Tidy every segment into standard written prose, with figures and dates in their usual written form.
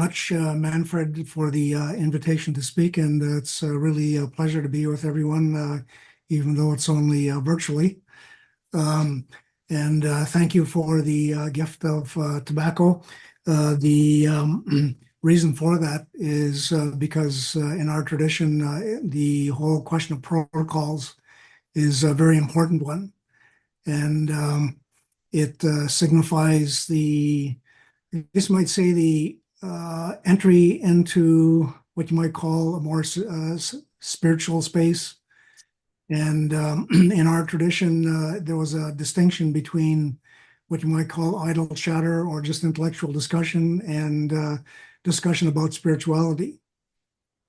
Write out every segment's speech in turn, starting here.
much, Manfred, for the invitation to speak, and it's really a pleasure to be with everyone, even though it's only virtually. And thank you for the gift of tobacco. The reason for that is because in our tradition, the whole question of protocols is a very important one. And it signifies I guess you might say, the entry into what you might call a more spiritual space. And in our tradition, there was a distinction between what you might call idle chatter or just intellectual discussion and discussion about spirituality,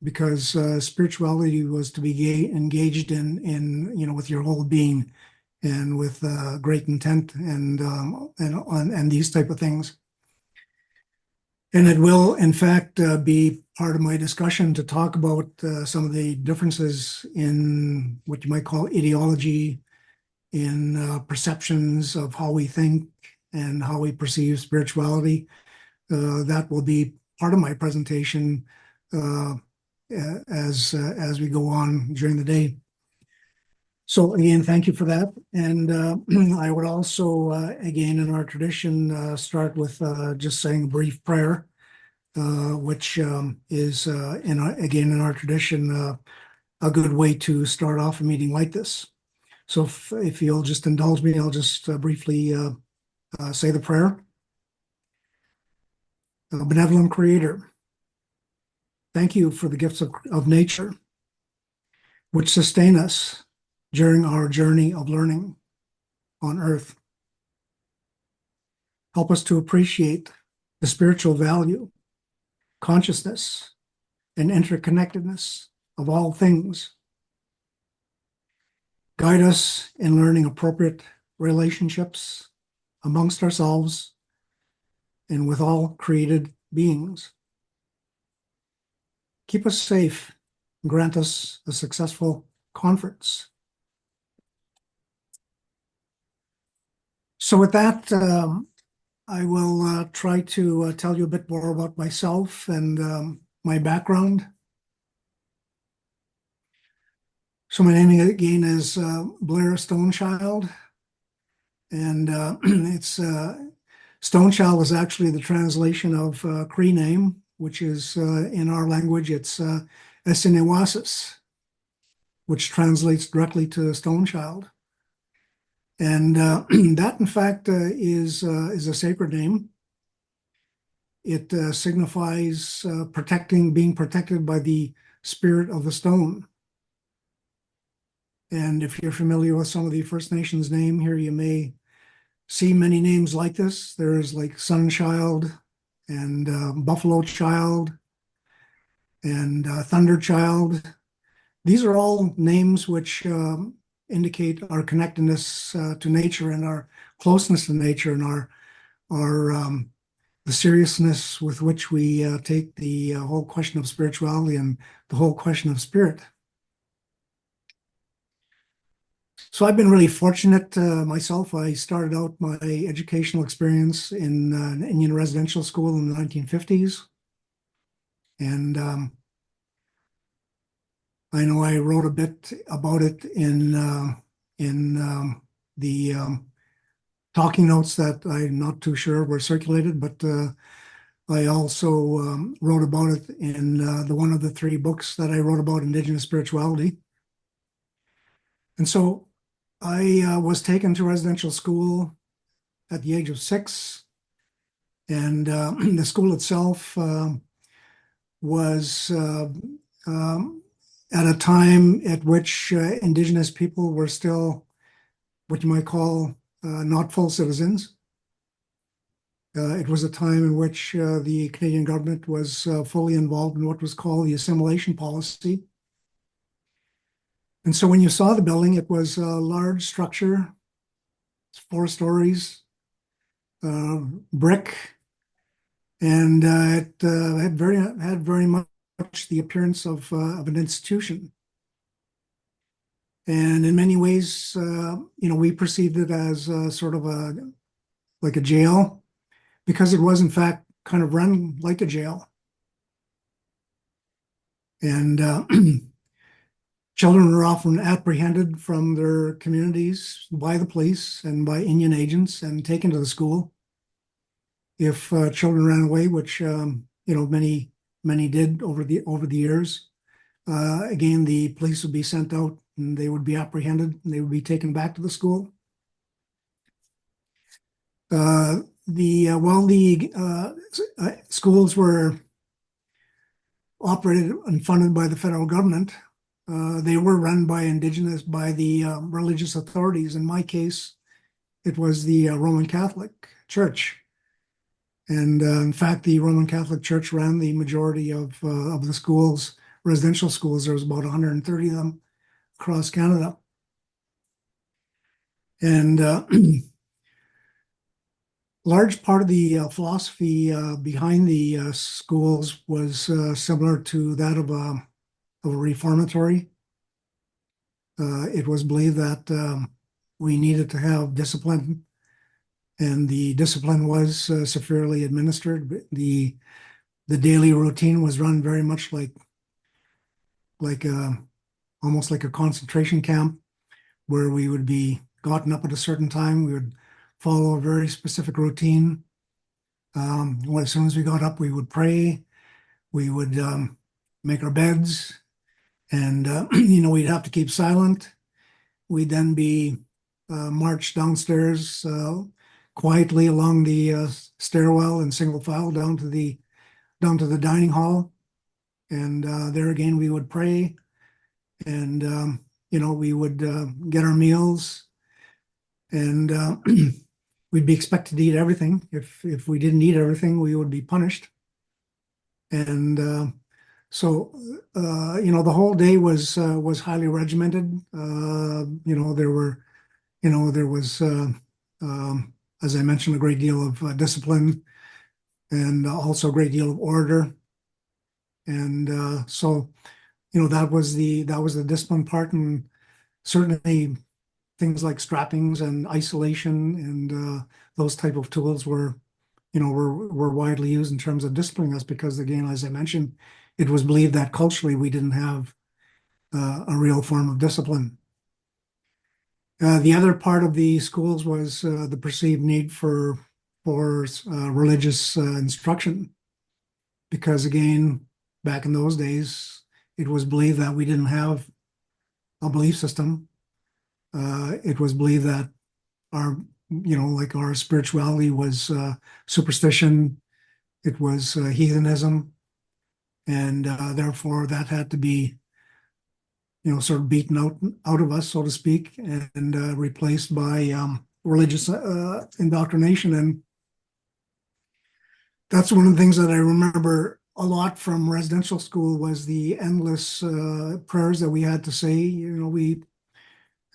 because spirituality was to be engaged in with your whole being and with great intent and these type of things. And it will, in fact, be part of my discussion to talk about some of the differences in what you might call ideology, in perceptions of how we think and how we perceive spirituality. That will be part of my presentation as we go on during the day. So again, thank you for that. And I would also, again, in our tradition, start with just saying a brief prayer, which is, again, in our tradition, a good way to start off a meeting like this. So if you'll just indulge me, I'll just briefly say the prayer. Benevolent Creator, thank you for the gifts of nature, which sustain us during our journey of learning on Earth. Help us to appreciate the spiritual value, consciousness, and interconnectedness of all things. Guide us in learning appropriate relationships amongst ourselves and with all created beings. Keep us safe and grant us a successful conference. So with that, I will try to tell you a bit more about myself and my background. So my name again is Blair Stonechild, and it's Stonechild is actually the translation of Cree name, which is in our language it's Esiniwasis, which translates directly to Stonechild. And that, in fact, is a sacred name. It signifies being protected by the spirit of the stone. And if you're familiar with some of the First Nations name here, you may see many names like this. There's like Sunchild and Buffalo Child and Thunder Child. These are all names which indicate our connectedness to nature and our closeness to nature and our the seriousness with which we take the whole question of spirituality and the whole question of spirit. So I've been really fortunate myself. I started out my educational experience in an Indian residential school in the 1950s. And I know I wrote a bit about it in the talking notes that I'm not too sure were circulated, but I also wrote about it in one of the 3 books that I wrote about Indigenous spirituality. And so I was taken to residential school at the age of 6, and the school itself was at a time at which Indigenous people were still what you might call not full citizens. It was a time in which the Canadian government was fully involved in what was called the assimilation policy. And so when you saw the building, it was a large structure. It's 4 stories, brick, and it had very much the appearance of an institution. And in many ways, we perceived it as sort of like a jail, because it was in fact kind of run like a jail. And children are often apprehended from their communities by the police and by Indian agents and taken to the school. If children ran away, which many did over the years, again the police would be sent out and they would be apprehended and they would be taken back to the school. The schools were operated and funded by the federal government. They were run by the religious authorities. In my case, it was the Roman Catholic Church. And in fact, the Roman Catholic Church ran the majority of the schools, residential schools. There was about 130 of them across Canada. And large part of the philosophy behind the schools was similar to that of a reformatory. It was believed that we needed to have discipline, and the discipline was severely administered. The daily routine was run very much like almost like a concentration camp, where we would be gotten up at a certain time. We would follow a very specific routine. As soon as we got up, we would pray. We would make our beds, and we'd have to keep silent. We'd then be marched downstairs quietly along the stairwell in single file down to the dining hall, and there again we would pray, and we would get our meals, and we'd be expected to eat everything. If we didn't eat everything, we would be punished. And so the whole day was highly regimented. There was as I mentioned, a great deal of discipline, and also a great deal of order. And so that was the discipline part, and certainly things like strappings and isolation and those type of tools were widely used in terms of disciplining us, because again, as I mentioned, it was believed that culturally we didn't have a real form of discipline. The other part of the schools was the perceived need for religious instruction, because again, back in those days, it was believed that we didn't have a belief system. It was believed that our spirituality was superstition. It was heathenism, and therefore that had to be sort of beaten out of us, so to speak, and replaced by religious indoctrination. And that's one of the things that I remember a lot from residential school, was the endless prayers that we had to say.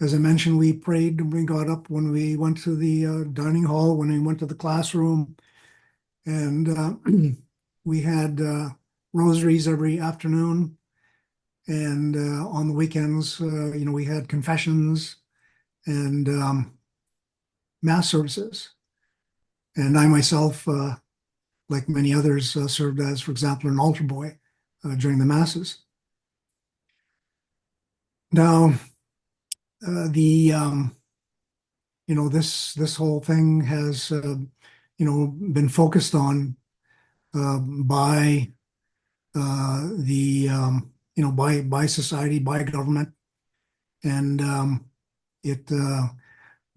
As I mentioned, we prayed when we got up, when we went to the dining hall, when we went to the classroom, and we had rosaries every afternoon. And on the weekends, we had confessions and mass services. And I myself, like many others, served as, for example, an altar boy during the masses. Now, this whole thing has been focused on by by society, by government, and it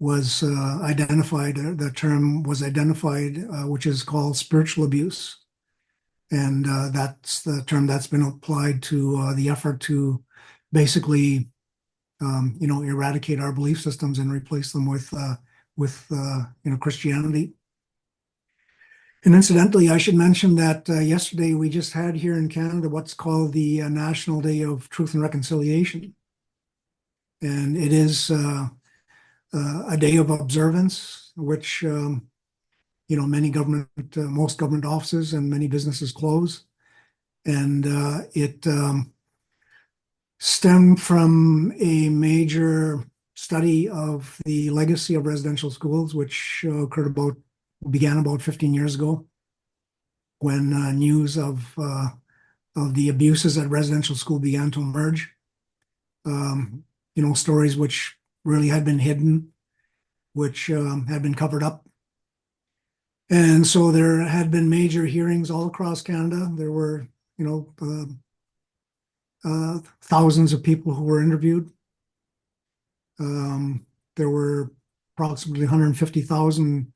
was identified. The term was identified, which is called spiritual abuse, and that's the term that's been applied to the effort to basically eradicate our belief systems and replace them with Christianity. And incidentally, I should mention that yesterday we just had here in Canada what's called the National Day of Truth and Reconciliation. And it is a day of observance, which, most government offices and many businesses close. And it stemmed from a major study of the legacy of residential schools, which began about 15 years ago, when news of of the abuses at residential school began to emerge. Stories which really had been hidden, which had been covered up. And so there had been major hearings all across Canada. There were, thousands of people who were interviewed. There were approximately 150,000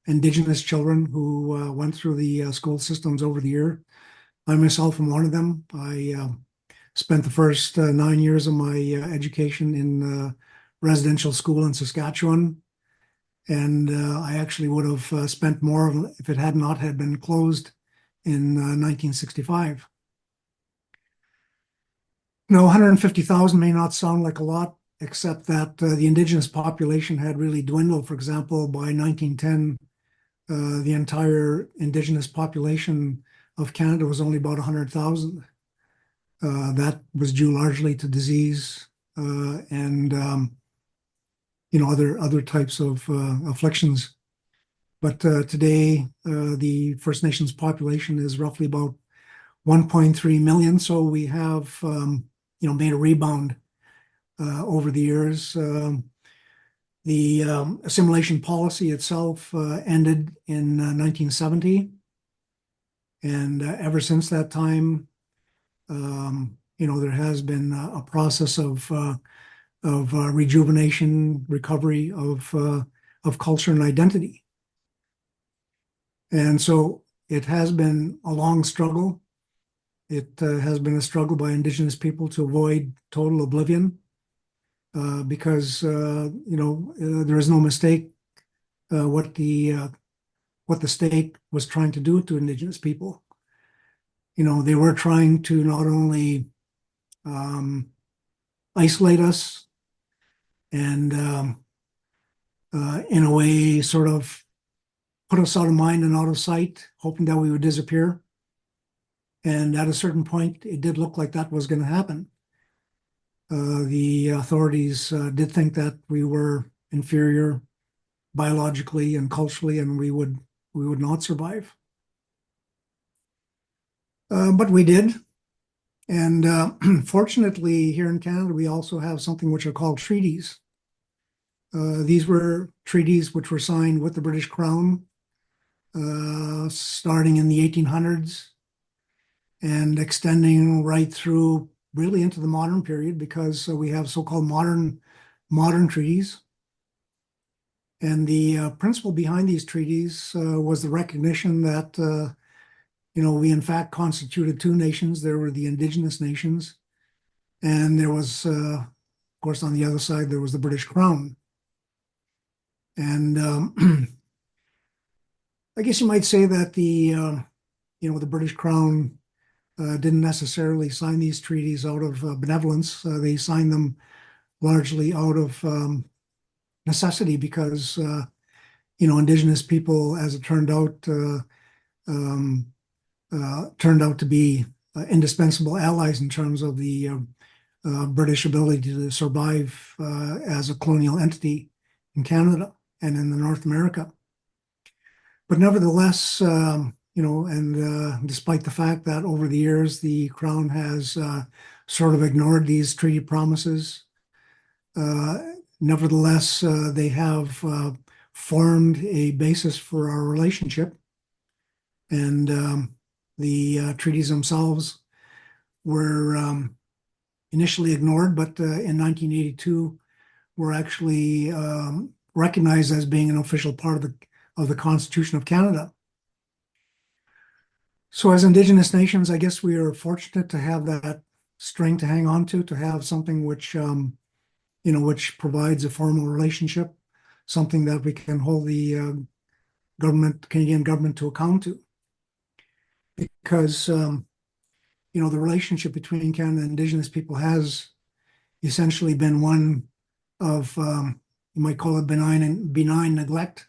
Indigenous children who went through the school systems over the year. I myself am one of them. I spent the first 9 years of my education in residential school in Saskatchewan. And I actually would have spent more if it had not had been closed in 1965. Now, 150,000 may not sound like a lot, except that the Indigenous population had really dwindled. For example, by 1910, the entire Indigenous population of Canada was only about 100,000. That was due largely to disease and other types of afflictions. But today, the First Nations population is roughly about 1.3 million. So we have made a rebound over the years. The assimilation policy itself ended in 1970. And ever since that time, there has been a process of rejuvenation, recovery of culture and identity. And so it has been a long struggle. It has been a struggle by Indigenous people to avoid total oblivion because there is no mistake what the state was trying to do to Indigenous people. They were trying to not only isolate us and in a way sort of put us out of mind and out of sight, hoping that we would disappear. And at a certain point, it did look like that was going to happen. The authorities did think that we were inferior biologically and culturally, and we would not survive. But we did. And fortunately, here in Canada, we also have something which are called treaties. These were treaties which were signed with the British Crown starting in the 1800s and extending right through really into the modern period, because we have so-called modern treaties. And the principle behind these treaties was the recognition that we in fact constituted two nations. There were the Indigenous nations, and there was, of course, on the other side, there was the British Crown. And I guess you might say that the British Crown didn't necessarily sign these treaties out of benevolence. They signed them largely out of necessity because, Indigenous people, as it turned out to be indispensable allies in terms of the British ability to survive as a colonial entity in Canada and in the North America. But nevertheless, despite the fact that over the years the Crown has sort of ignored these treaty promises, nevertheless, they have formed a basis for our relationship. And the treaties themselves were initially ignored, but in 1982 were actually recognized as being an official part of the Constitution of Canada. So as Indigenous nations, I guess we are fortunate to have that string to hang on to have something which, which provides a formal relationship, something that we can hold the Canadian government to account to. Because, the relationship between Canada and Indigenous people has essentially been one of, you might call it benign neglect,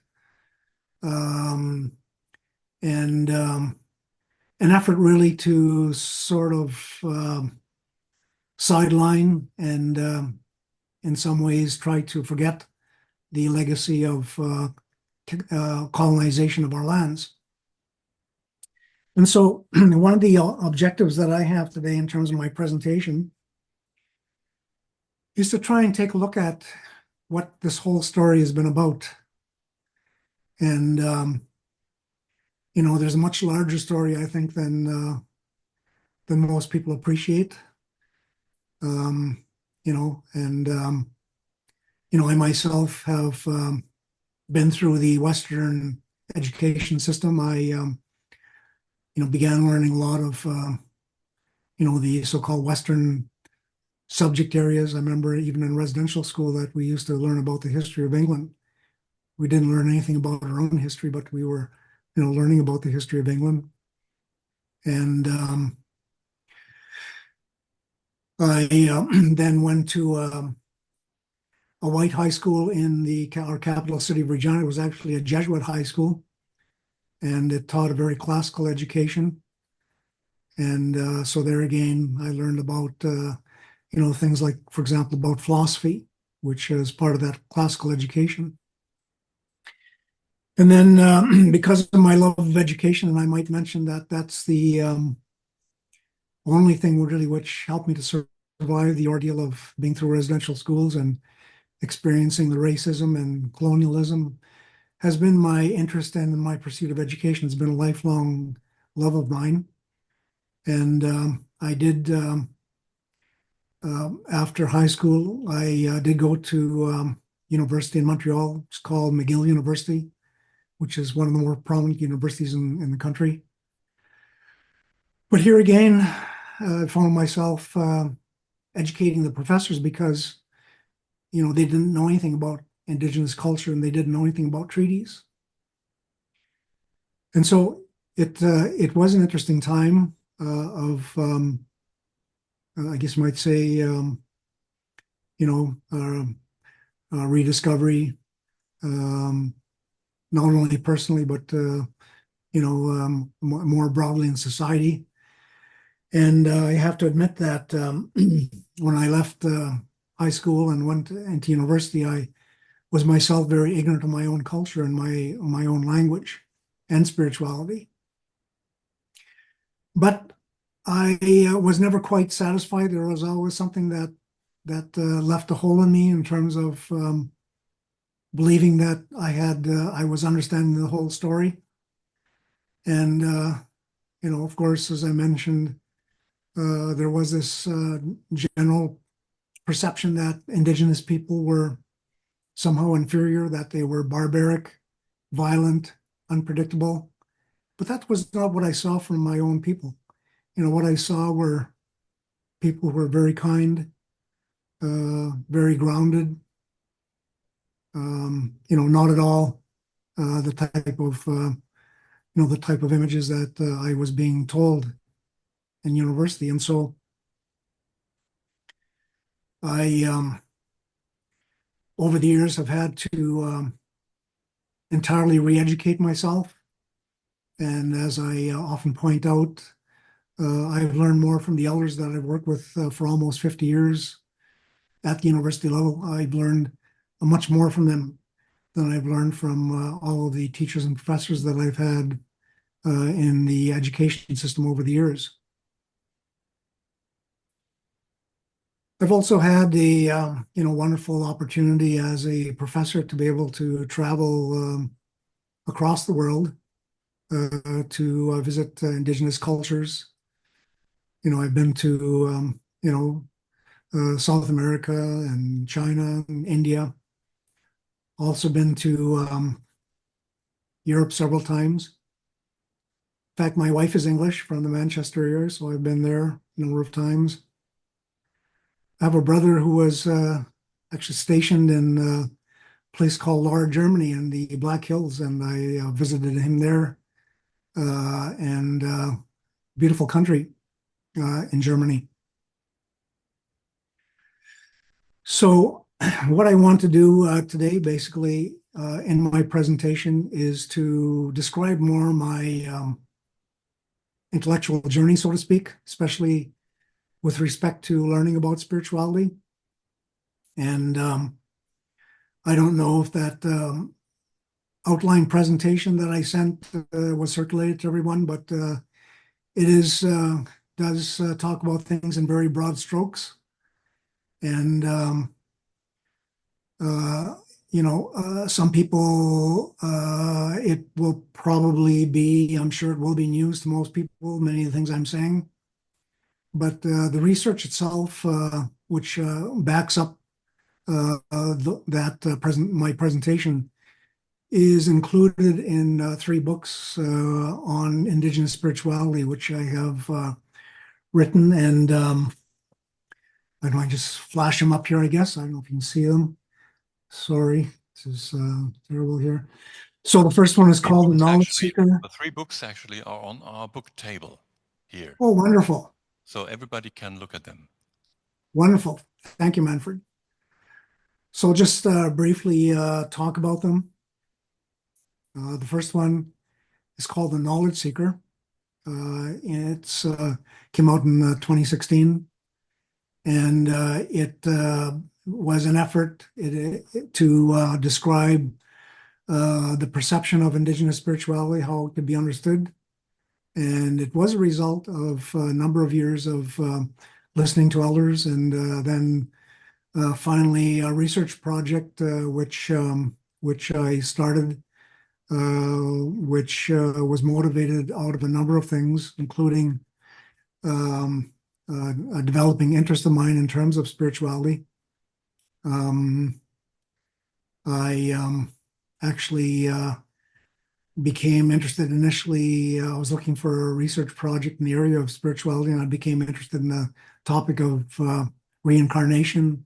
and an effort really to sort of sideline and in some ways try to forget the legacy of colonization of our lands. And so one of the objectives that I have today in terms of my presentation is to try and take a look at what this whole story has been about. And, there's a much larger story, I think, than most people appreciate. Um, I myself have been through the Western education system. I began learning a lot of, the so-called Western subject areas. I remember even in residential school that we used to learn about the history of England. We didn't learn anything about our own history, but we were, learning about the history of England. And I then went to a white high school in our capital city of Regina. It was actually a Jesuit high school, and it taught a very classical education. And so there again, I learned about, things like, for example, about philosophy, which is part of that classical education. And then because of my love of education, and I might mention that that's the only thing really which helped me to survive the ordeal of being through residential schools and experiencing the racism and colonialism, has been my interest and my pursuit of education. Has been a lifelong love of mine. And I did, after high school, I did go to university in Montreal. It's called McGill University, which is one of the more prominent universities in the country. But here again, I found myself educating the professors because, they didn't know anything about Indigenous culture and they didn't know anything about treaties. And so it was an interesting time of, I guess you might say, rediscovery, not only personally, but, more broadly in society. And I have to admit that when I left high school and went into university, I was myself very ignorant of my own culture and my own language and spirituality. But I was never quite satisfied. There was always something that left a hole in me in terms of believing that I was understanding the whole story. And of course, as I mentioned, there was this general perception that Indigenous people were somehow inferior, that they were barbaric, violent, unpredictable. But that was not what I saw from my own people. What I saw were people who were very kind, very grounded, not at all the type of images that I was being told in university. And so I, over the years, have had to entirely re-educate myself. And as I often point out, I've learned more from the elders that I've worked with for almost 50 years at the university level. I've learned much more from them than I've learned from all of the teachers and professors that I've had in the education system over the years. I've also had the wonderful opportunity as a professor to be able to travel across the world to visit Indigenous cultures. I've been to South America and China and India. Also been to Europe several times. In fact, my wife is English from the Manchester area, so I've been there a number of times. I have a brother who was actually stationed in a place called Lohr, Germany, in the Black Hills, and I visited him there. And beautiful country in Germany. So, what I want to do today, basically, in my presentation, is to describe more my intellectual journey, so to speak, especially with respect to learning about spirituality. And I don't know if that outline presentation that I sent was circulated to everyone, but It is does talk about things in very broad strokes, and uh, some people, it will probably be, I'm sure it will be news to most people, many of the things I'm saying. But the research itself, which backs up my presentation, is included in three books on Indigenous spirituality, which I have written. And I don't know, I just flash them up here, I guess. I don't know if you can see them. Sorry, this is terrible here. So the first one is called The Knowledge Seeker. The three books actually are on our book table here. Oh, wonderful. So everybody can look at them. Wonderful. Thank you, Manfred. So just briefly talk about them. The first one is called The Knowledge Seeker. It's came out in 2016, and it was an effort to describe the perception of Indigenous spirituality, how it could be understood. And it was a result of a number of years of listening to elders, and then finally a research project which I started, which was motivated out of a number of things, including a developing interest of mine in terms of spirituality. I actually became interested initially. I was looking for a research project in the area of spirituality, and I became interested in the topic of reincarnation,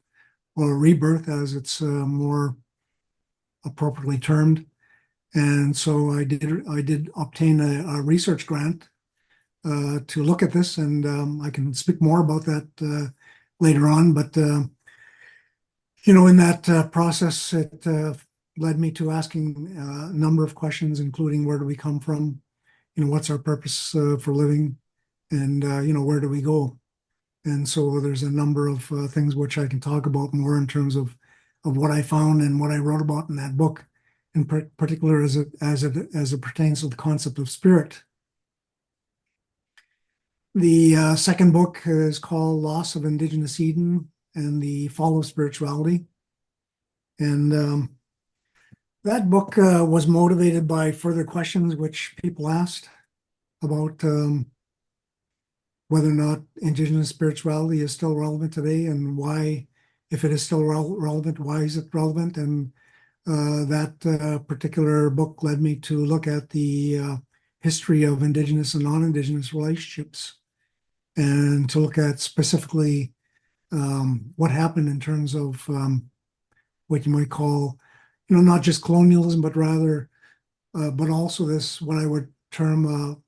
or rebirth, as it's more appropriately termed. And so I did obtain a research grant to look at this, and I can speak more about that later on. But in that process, it led me to asking a number of questions, including where do we come from, what's our purpose for living, and where do we go? And so there's a number of things which I can talk about more in terms of what I found and what I wrote about in that book, in particular as it pertains to the concept of spirit. The second book is called Loss of Indigenous Eden and the Fall of Spirituality. And that book was motivated by further questions which people asked about whether or not Indigenous spirituality is still relevant today, and why, if it is still relevant, why is it relevant? And that particular book led me to look at the history of Indigenous and non-Indigenous relationships, and to look at specifically what happened in terms of what you might call, not just colonialism, but rather, but also this, what I would term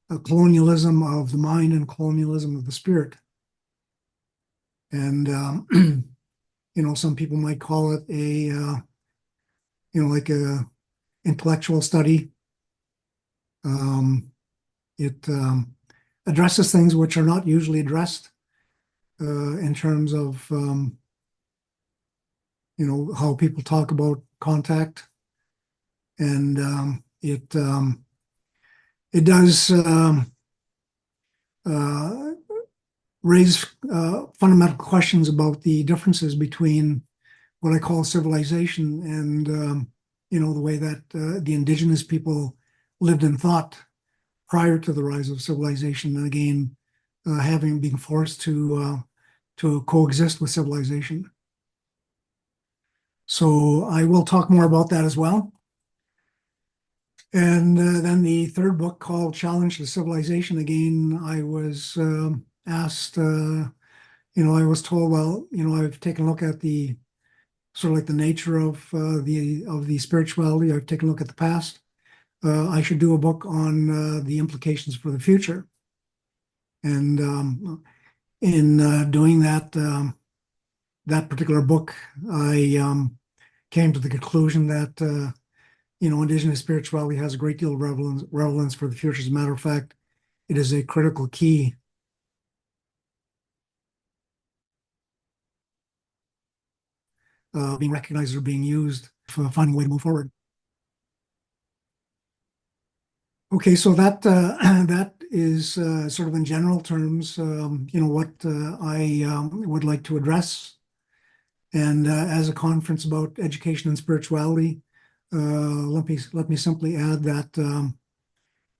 a colonialism of the mind and colonialism of the spirit. And, some people might call it like a intellectual study. It addresses things which are not usually addressed in terms of, how people talk about contact. And it does raise fundamental questions about the differences between what I call civilization and, the way that the Indigenous people lived and thought prior to the rise of civilization, and again, having been forced to coexist with civilization. So I will talk more about that as well. And then the third book, called Challenge to Civilization, again, I was asked, I was told, well, I've taken a look at the sort of like the nature of the spirituality. I've taken a look at the past. I should do a book on the implications for the future. And in doing that particular book, I came to the conclusion that Indigenous spirituality has a great deal of relevance for the future. As a matter of fact, it is a critical key being recognized or being used for finding a way to move forward. Okay, so that that is sort of in general terms, what I would like to address. And as a conference about education and spirituality, let me simply add that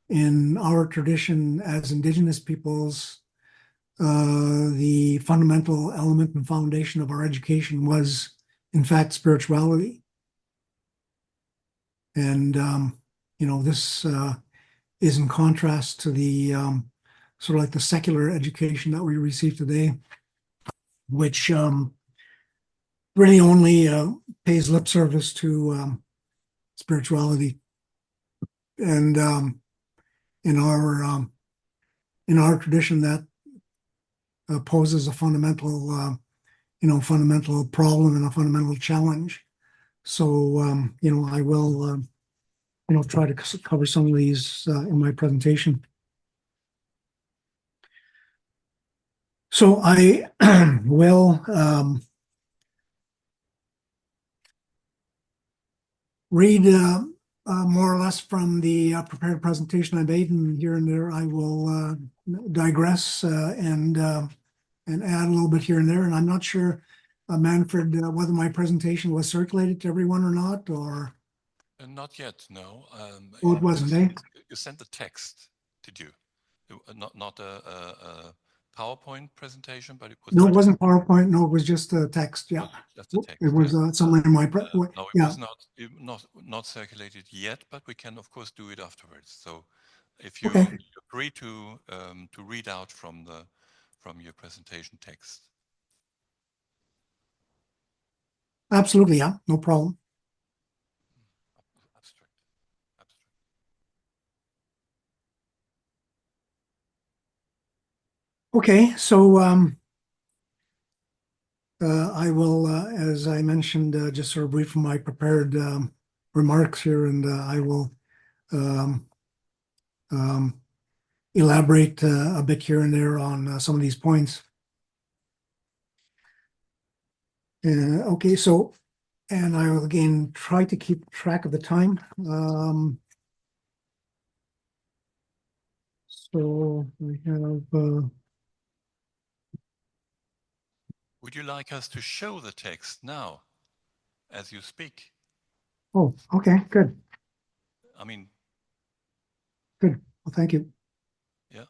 in our tradition as Indigenous peoples, the fundamental element and foundation of our education was, in fact, spirituality. And this is in contrast to the sort of like the secular education that we receive today, which really only pays lip service to spirituality. And in our tradition, that poses a fundamental fundamental problem and a fundamental challenge. So I will try to cover some of these in my presentation. So I will read more or less from the prepared presentation I made, and here and there I will digress and add a little bit here and there. And I'm not sure, Manfred, whether my presentation was circulated to everyone or not, or Not yet, no. it wasn't, eh? You sent the text, did you? Not a PowerPoint presentation, but it was. No, it wasn't PowerPoint. No, it was just text. Yeah, just the text. It was somewhere in my no, it yeah. was not circulated yet, but we can of course do it afterwards. So, if you agree to read out from your presentation text. Absolutely, yeah, no problem. Abstract. Okay, so I will, as I mentioned, just sort of brief from my prepared remarks here, and I will elaborate a bit here and there on some of these points. Okay, so, and I will again try to keep track of the time. So we have. Would you like us to show the text now, as you speak? Oh, okay, good. I mean. Good. Well, thank you. Yeah.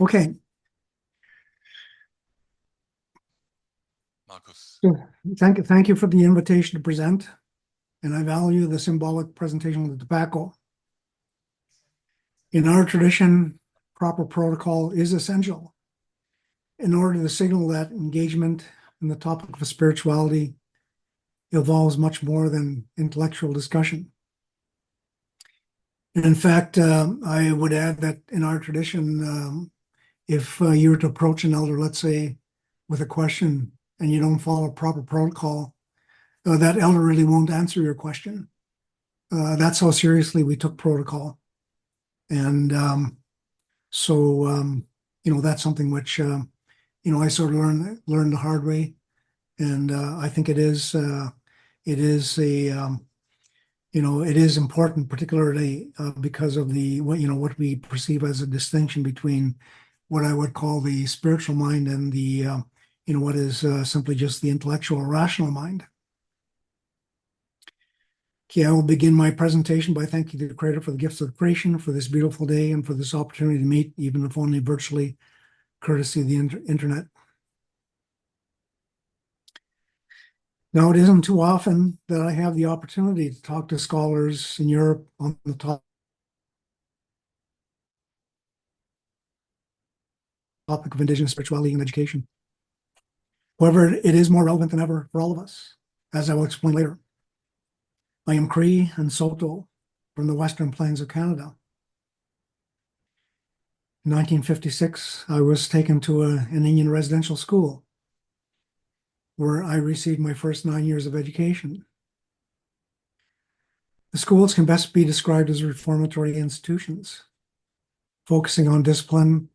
Okay. Marcus. So thank you for the invitation to present, and I value the symbolic presentation of the tobacco. In our tradition, proper protocol is essential in order to signal that engagement in the topic of spirituality involves much more than intellectual discussion. And in fact, I would add that in our tradition, if you were to approach an elder, let's say, with a question and you don't follow proper protocol, that elder really won't answer your question. That's how seriously we took protocol. And so, that's something which, I sort of learned the hard way. And I think it is a, it is important, particularly because of what we perceive as a distinction between what I would call the spiritual mind and the, what is simply just the intellectual rational mind. Okay, I will begin my presentation by thanking the Creator for the gifts of creation, for this beautiful day, and for this opportunity to meet, even if only virtually, courtesy of the internet. Now, it isn't too often that I have the opportunity to talk to scholars in Europe on the topic of Indigenous spirituality and education. However, it is more relevant than ever for all of us, as I will explain later. I am Cree and Saulteaux from the Western Plains of Canada. In 1956, I was taken to an Indian residential school where I received my first 9 years of education. The schools can best be described as reformatory institutions, focusing on discipline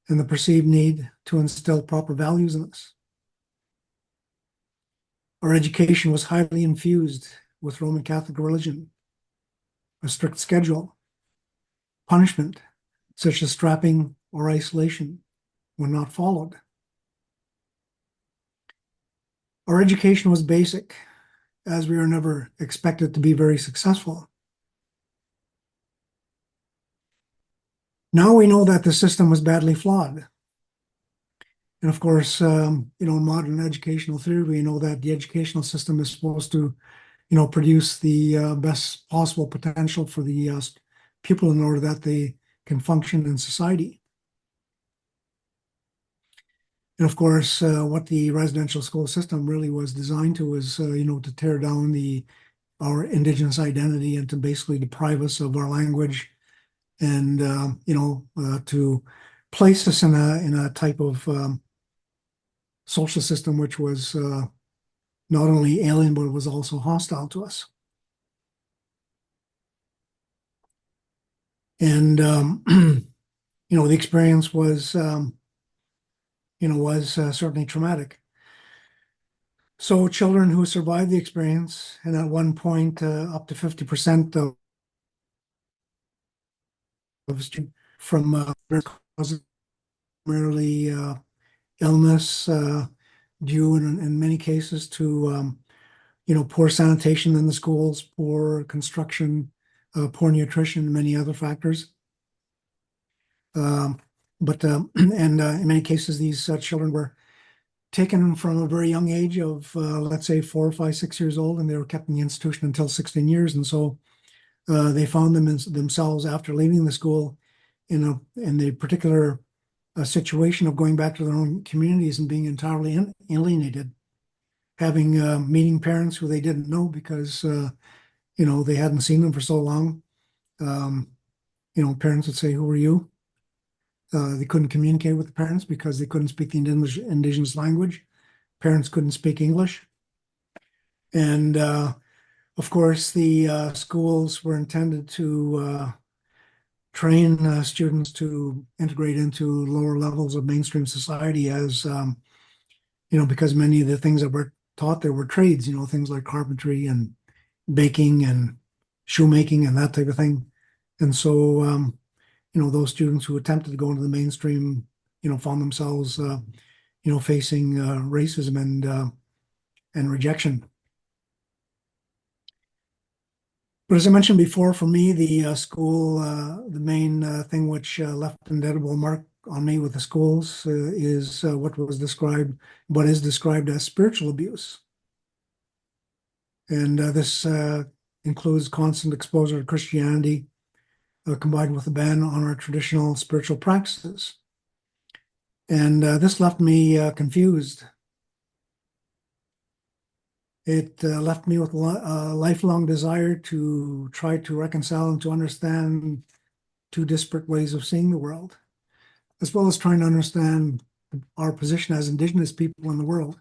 and the perceived need to instill proper values in us. Our education was highly infused with Roman Catholic religion, a strict schedule, punishment, such as strapping or isolation, were not followed. Our education was basic, as we were never expected to be very successful. Now we know that the system was badly flawed. And of course, in modern educational theory, we know that the educational system is supposed to, produce the best possible potential for the pupil in order that they can function in society. And of course, what the residential school system really was designed to is, to tear down our Indigenous identity and to basically deprive us of our language, and to place us in a type of social system which was not only alien, but it was also hostile to us. And the experience was certainly traumatic. So children who survived the experience, and at one point up to 50% of from causes, primarily illness, due in many cases to poor sanitation in the schools, poor construction, poor nutrition, and many other factors. But in many cases, these children were taken from a very young age of, let's say, 4, 5, 6 years old, and they were kept in the institution until 16 years. And so they found themselves after leaving the school in the particular situation of going back to their own communities and being entirely alienated, having meeting parents who they didn't know because they hadn't seen them for so long. Parents would say, "Who are you?" They couldn't communicate with the parents because they couldn't speak the indigenous language. Parents couldn't speak English. And of course, the schools were intended to train students to integrate into lower levels of mainstream society, as because many of the things that were taught there were trades, things like carpentry and baking and shoemaking and that type of thing. And so those students who attempted to go into the mainstream, found themselves, facing racism and rejection. But as I mentioned before, for me, the school, the main thing which left an indelible mark on me with the schools is what is described as spiritual abuse. And this includes constant exposure to Christianity, combined with a ban on our traditional spiritual practices. And this left me confused. It left me with a lifelong desire to try to reconcile and to understand two disparate ways of seeing the world, as well as trying to understand our position as Indigenous people in the world.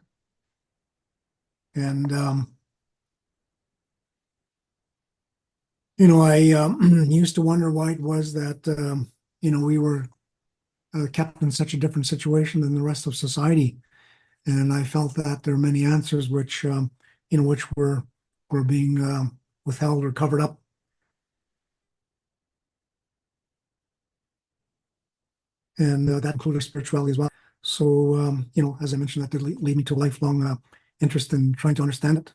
And, I used to wonder why it was that, we were kept in such a different situation than the rest of society. And I felt that there are many answers which were being withheld or covered up. And that included spirituality as well. So, as I mentioned, that did lead me to a lifelong interest in trying to understand it.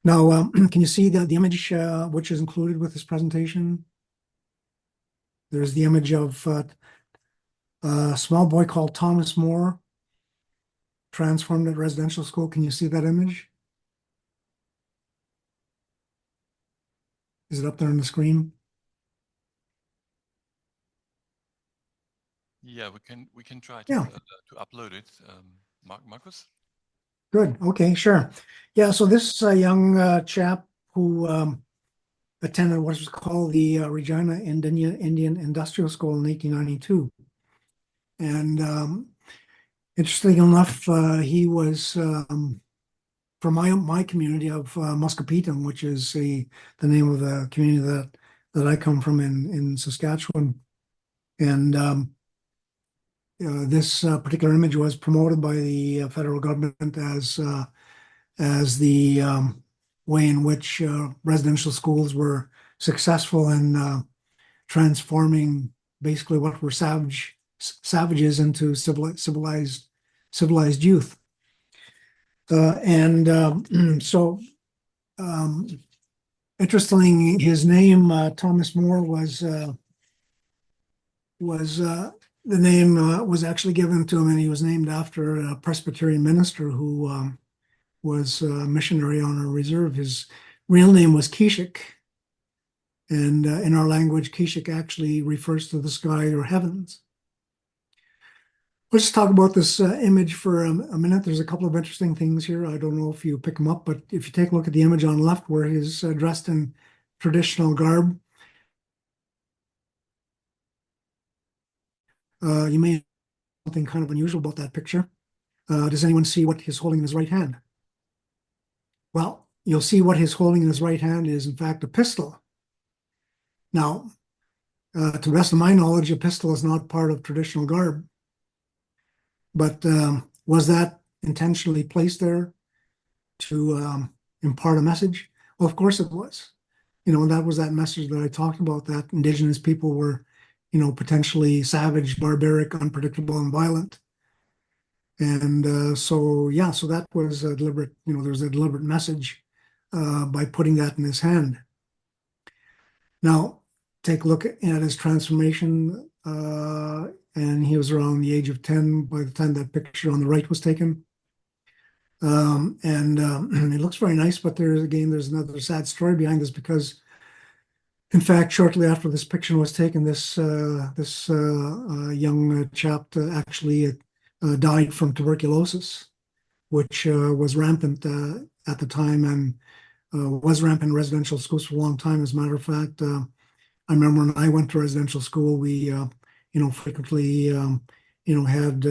Now, can you see the image which is included with this presentation? There's the image of a small boy called Thomas Moore, transformed at residential school. Can you see that image? Is it up there on the screen? Yeah, we can try to upload it. Marcus? Good. Okay, sure. Yeah, so this young chap who attended what was called the Regina Indian Industrial School in 1892. And interestingly enough, he was from my community of Muscopetun, which is the name of the community that I come from in Saskatchewan. And this particular image was promoted by the federal government as the way in which residential schools were successful in transforming basically what were savages into civilized youth. So interestingly, his name Thomas More was the name was actually given to him, and he was named after a Presbyterian minister who was a missionary on a reserve. His real name was Keshik, and in our language, Keshik actually refers to the sky or heavens. Let's just talk about this image for a minute. There's a couple of interesting things here. I don't know if you pick them up, but if you take a look at the image on the left where he's dressed in traditional garb, you may know something kind of unusual about that picture. Does anyone see what he's holding in his right hand? Well, you'll see what he's holding in his right hand is, in fact, a pistol. Now, to the best of my knowledge, a pistol is not part of traditional garb. But was that intentionally placed there to impart a message? Well, of course it was. That was that message that I talked about, that Indigenous people were, potentially savage, barbaric, unpredictable, and violent. And so that was a deliberate, there was a deliberate message by putting that in his hand. Now, take a look at his transformation, and he was around the age of 10 by the time that picture on the right was taken. It looks very nice, but there's another sad story behind this, because in fact, shortly after this picture was taken, this young chap actually died from tuberculosis, which was rampant at the time, and was rampant in residential schools for a long time. As a matter of fact, I remember when I went to residential school, we frequently had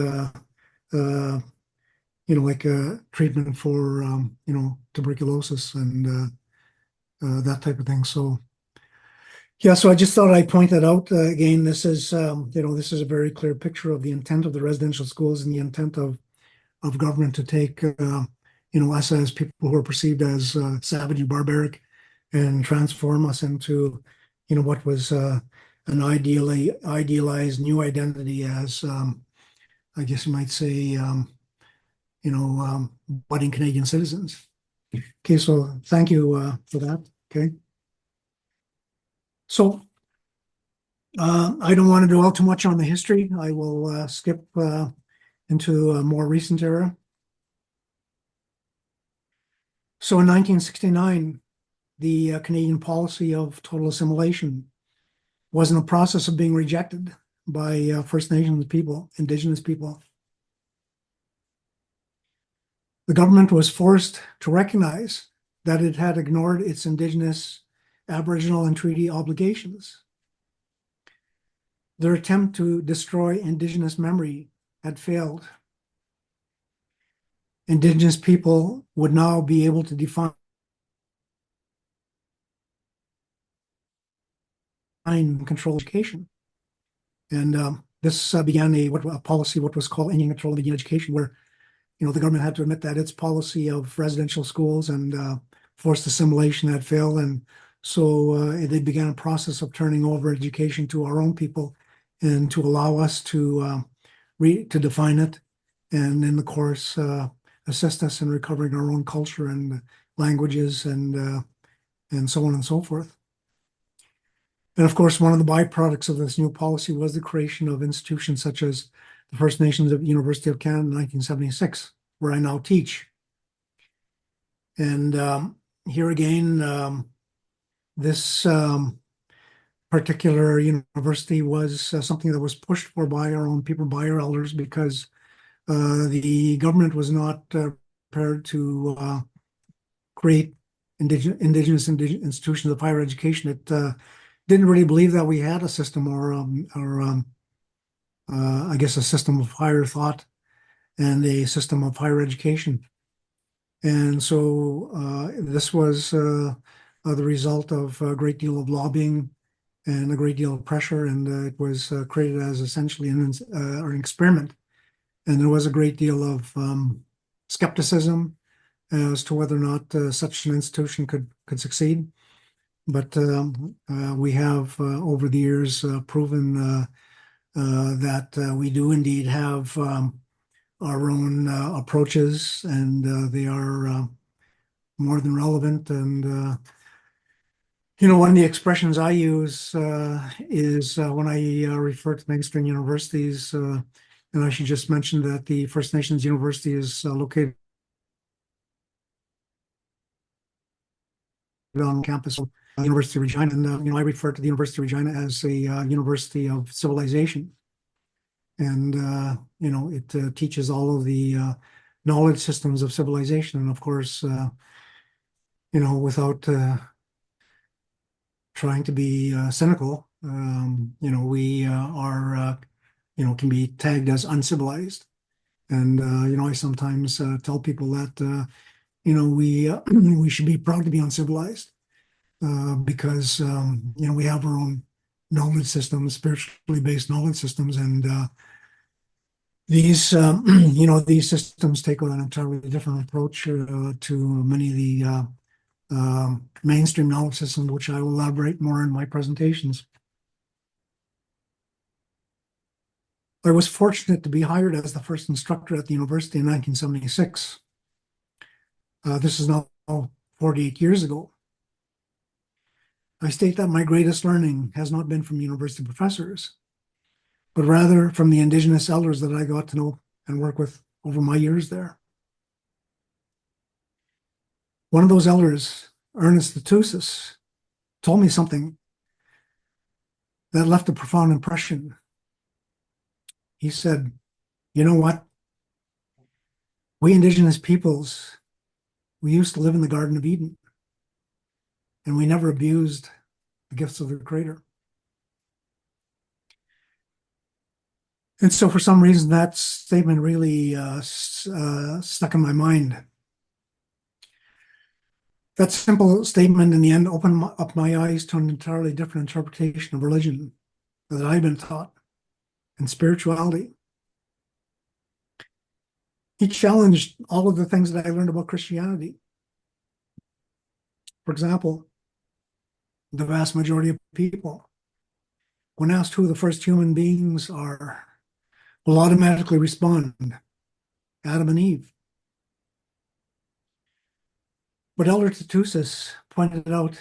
like a treatment for tuberculosis and that type of thing. So so I just thought I'd point that out. Again, this is this is a very clear picture of the intent of the residential schools and the intent of government to take us as people who are perceived as savage and barbaric, and transform us into what was an idealized new identity as I guess you might say budding Canadian citizens. Okay, so thank you for that. Okay. So I don't want to dwell too much on the history. I will skip into a more recent era. So in 1969, the Canadian policy of total assimilation was in the process of being rejected by First Nations people, Indigenous people. The government was forced to recognize that it had ignored its Indigenous, Aboriginal, and treaty obligations. Their attempt to destroy Indigenous memory had failed. Indigenous people would now be able to define and control education. And this began a policy, what was called Indian control of Indian education, where the government had to admit that its policy of residential schools and forced assimilation had failed. And so they began a process of turning over education to our own people and to allow us to define it, and in the course assist us in recovering our own culture and languages and so on and so forth. And of course, one of the byproducts of this new policy was the creation of institutions such as the First Nations of University of Canada in 1976, where I now teach. And here again, this particular university was something that was pushed for by our own people, by our elders, because the government was not prepared to create indigenous institutions of higher education. It didn't really believe that we had a system or I guess a system of higher thought and a system of higher education. And so this was the result of a great deal of lobbying and a great deal of pressure, and it was created as essentially an experiment. And there was a great deal of skepticism as to whether or not such an institution could succeed. but we have over the years proven that we do indeed have our own approaches, and they are more than relevant. And one of the expressions I use is when I refer to mainstream universities, and I should just mention that the First Nations University is located on campus of University of Regina, and I refer to the University of Regina as a university of civilization. And it teaches all of the knowledge systems of civilization, and of course, without trying to be cynical, we are, can be tagged as uncivilized. And, I sometimes tell people that, we should be proud to be uncivilized because, we have our own knowledge systems, spiritually based knowledge systems. And these, these systems take on an entirely different approach to many of the mainstream knowledge systems, which I will elaborate more in my presentations. I was fortunate to be hired as the first instructor at the university in 1976. This is now 48 years ago. I state that my greatest learning has not been from university professors, but rather from the Indigenous elders that I got to know and work with over my years there. One of those elders, Ernest Tusis, told me something that left a profound impression. He said, "You know what? We Indigenous peoples, we used to live in the Garden of Eden, and we never abused the gifts of the Creator." And so for some reason, that statement really stuck in my mind. That simple statement in the end opened up my eyes to an entirely different interpretation of religion that I've been taught, and spirituality. He challenged all of the things that I learned about Christianity. For example, the vast majority of people, when asked who the first human beings are, will automatically respond, Adam and Eve. But Elder Tutusis pointed out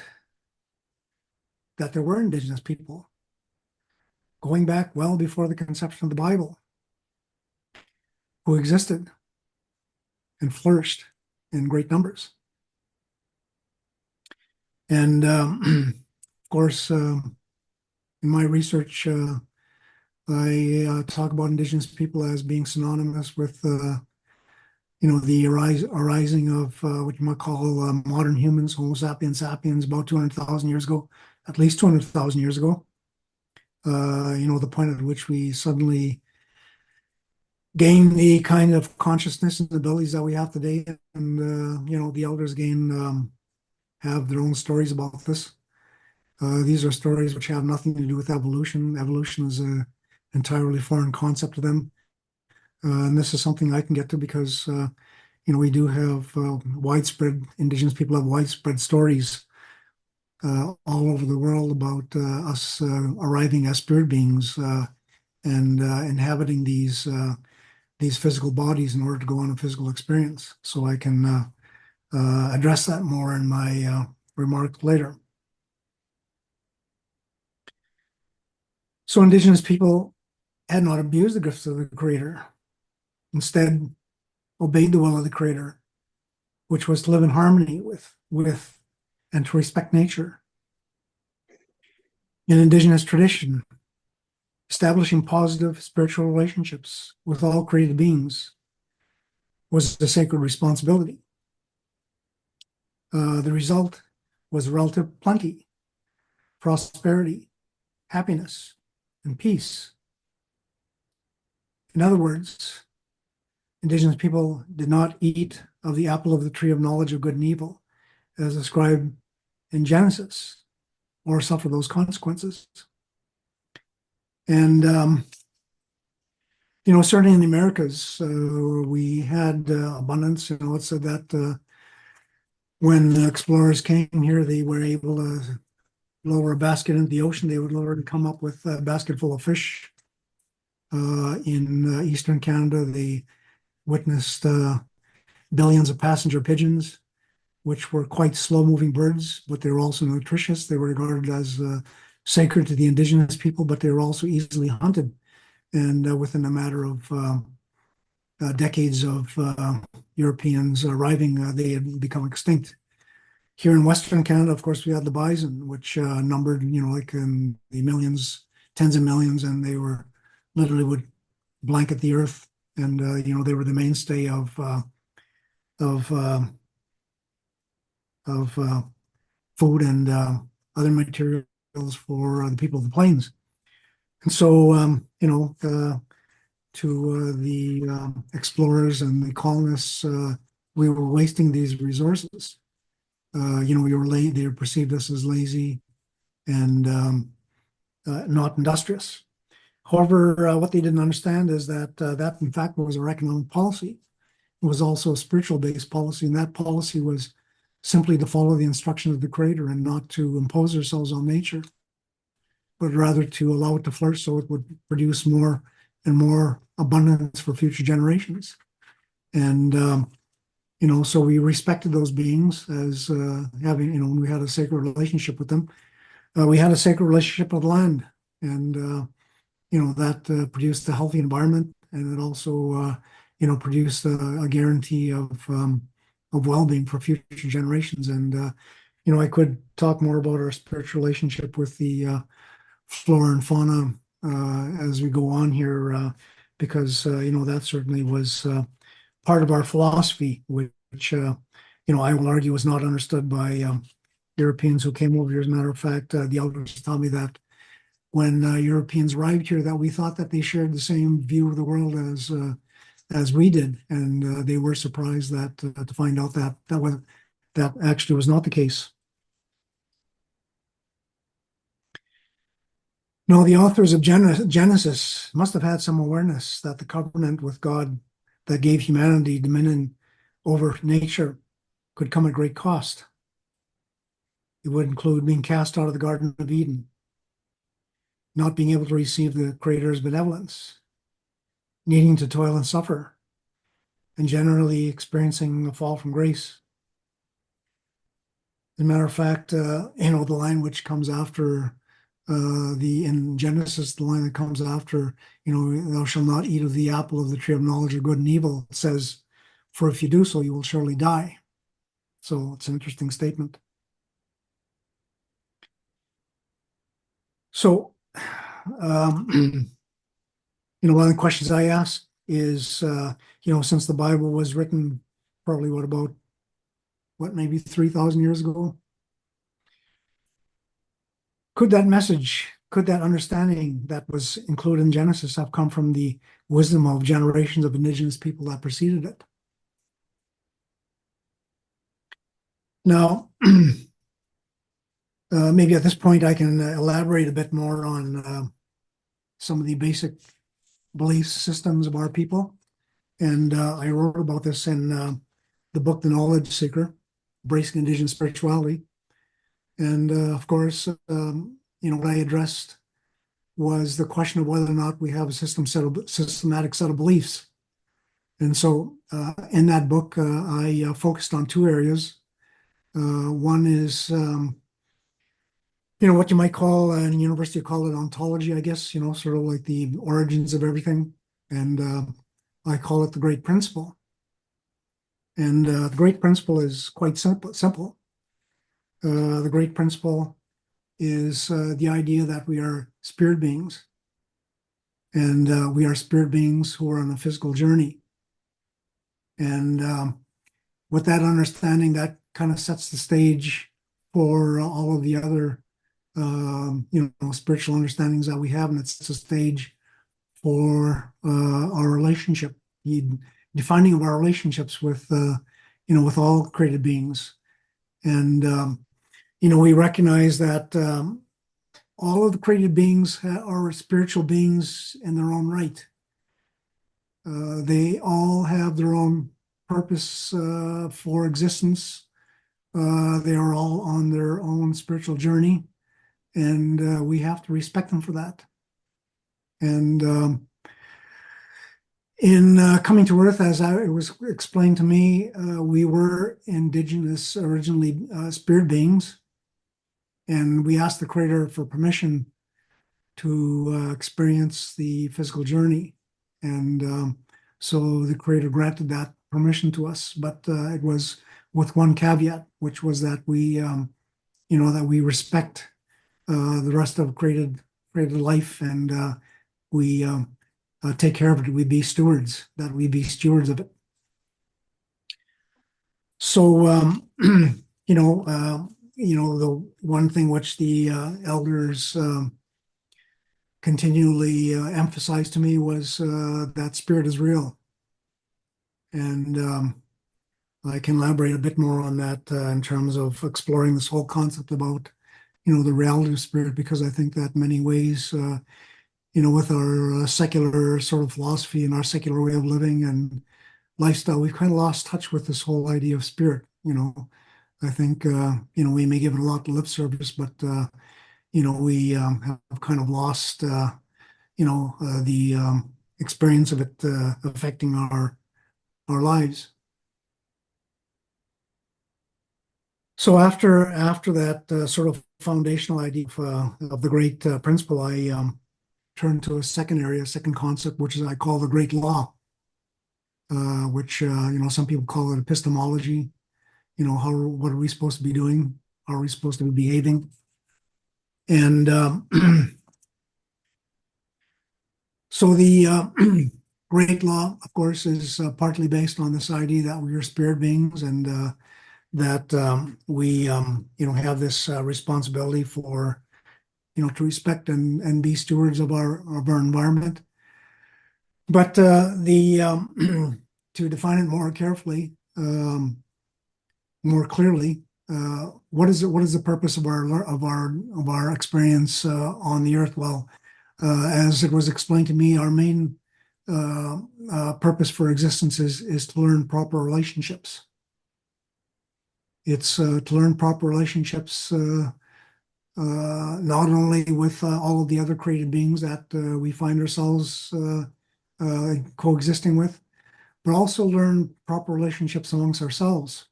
that there were Indigenous people going back well before the conception of the Bible who existed and flourished in great numbers. And of course, in my research, I talk about Indigenous people as being synonymous with, the arising of what you might call modern humans, Homo sapiens sapiens, about 200,000 years ago, at least 200,000 years ago. The point at which we suddenly gain the kind of consciousness and abilities that we have today. And, the elders again have their own stories about this. These are stories which have nothing to do with evolution. Evolution is an entirely foreign concept to them. And this is something I can get to because, we do have widespread, Indigenous people have widespread stories all over the world about us arriving as spirit beings and inhabiting these physical bodies in order to go on a physical experience. So I can address that more in my remarks later. So Indigenous people had not abused the gifts of the Creator. Instead, obeyed the will of the Creator, which was to live in harmony with and to respect nature. In Indigenous tradition, establishing positive spiritual relationships with all created beings was a sacred responsibility. The result was relative plenty, prosperity, happiness, and peace. In other words, Indigenous people did not eat of the apple of the tree of knowledge of good and evil, as described in Genesis, or suffer those consequences. And, certainly in the Americas, we had abundance. It said that when explorers came here, they were able to lower a basket into the ocean, they would lower it and come up with a basket full of fish. In Eastern Canada, they witnessed billions of passenger pigeons, which were quite slow-moving birds, but they were also nutritious. They were regarded as sacred to the Indigenous people, but they were also easily hunted. And within a matter of decades of Europeans arriving, they had become extinct. Here in Western Canada, of course, we had the bison, which numbered, like in the millions, tens of millions, and they were literally would blanket the earth, and they were the mainstay of food and other materials for the people of the plains. And so, to the explorers and the colonists, we were wasting these resources. We were they were perceived us as lazy and not industrious. However, what they didn't understand is that that, in fact, was our economic policy. It was also a spiritual-based policy, and that policy was simply to follow the instructions of the Creator and not to impose ourselves on nature, but rather to allow it to flourish so it would produce more and more abundance for future generations. And, so we respected those beings as having, we had a sacred relationship with them. We had a sacred relationship with land, and, that produced a healthy environment, and it also, produced a guarantee of well-being for future generations. And, I could talk more about our spiritual relationship with the flora and fauna as we go on here, because, that certainly was part of our philosophy, which, I will argue was not understood by Europeans who came over here. As a matter of fact, the elders tell me that when Europeans arrived here, that we thought that they shared the same view of the world as we did, and they were surprised that to find out that actually was not the case. No, the authors of Genesis must have had some awareness that the covenant with God that gave humanity dominion over nature could come at great cost. It would include being cast out of the Garden of Eden, not being able to receive the Creator's benevolence, needing to toil and suffer, and generally experiencing a fall from grace. As a matter of fact, the line which comes after in Genesis, the line that comes after, thou shalt not eat of the apple of the tree of knowledge of good and evil, says, for if you do so, you will surely die. So it's an interesting statement. So, one of the questions I ask is, since the Bible was written probably maybe 3,000 years ago, could that message, could that understanding that was included in Genesis have come from the wisdom of generations of Indigenous people that preceded it? Now, maybe at this point I can elaborate a bit more on some of the basic belief systems of our people. And I wrote about this in the book, The Knowledge Seeker, Embracing Indigenous Spirituality. And of course, what I addressed was the question of whether or not we have a systematic set of beliefs. And so in that book, I focused on two areas. One is, what you might call in university, call it ontology, I guess, sort of like the origins of everything. And I call it the great principle. And the great principle is quite simple. The great principle is the idea that we are spirit beings. And we are spirit beings who are on a physical journey. And with that understanding, that kind of sets the stage for all of the other, spiritual understandings that we have. And it sets the stage for our relationship, the defining of our relationships with, with all created beings. And, we recognize that all of the created beings are spiritual beings in their own right. They all have their own purpose for existence. They are all on their own spiritual journey. and we have to respect them for that. And in coming to Earth, as it was explained to me, we were indigenous, originally spirit beings, and we asked the Creator for permission to experience the physical journey. And so the Creator granted that permission to us, but it was with one caveat, which was that we, that we respect the rest of created life, and we take care of it. We be stewards, that we be stewards of it. So, the one thing which the elders continually emphasized to me was that spirit is real. And I can elaborate a bit more on that in terms of exploring this whole concept about, the reality of spirit, because I think that in many ways, with our secular sort of philosophy and our secular way of living and lifestyle, we've kind of lost touch with this whole idea of spirit. I think, we may give it a lot of lip service, but, we have kind of lost, the experience of it affecting our lives. So after that sort of foundational idea of the great principle, I turned to a second concept, which is I call the Great Law, which some people call it epistemology. What are we supposed to be doing? How are we supposed to be behaving? And so the Great Law, of course, is partly based on this idea that we are spirit beings, and that we have this responsibility for to respect and be stewards of our environment. But the to define it more carefully, more clearly, what is the purpose of our experience on the earth? Well, as it was explained to me, our main purpose for existence is to learn proper relationships. It's to learn proper relationships, not only with all of the other created beings that we find ourselves coexisting with, but also learn proper relationships amongst ourselves.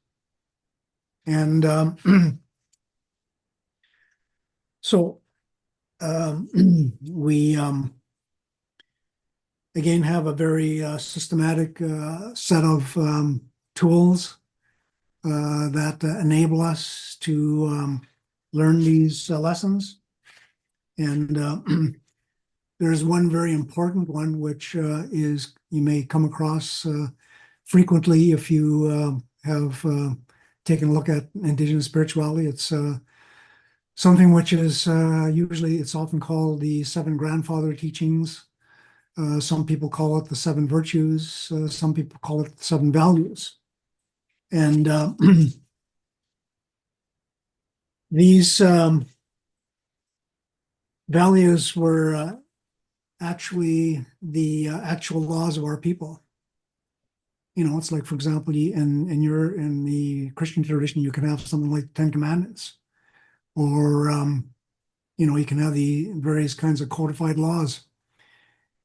And so we again have a very systematic set of tools that enable us to learn these lessons. And there's one very important one, which is you may come across frequently if you have taken a look at Indigenous spirituality. It's something which is it's often called the seven grandfather teachings. Some people call it the seven virtues. Some people call it the seven values. And these values were actually the actual laws of our people. It's like, for example, in the Christian tradition, you can have something like the Ten Commandments, or you can have the various kinds of codified laws.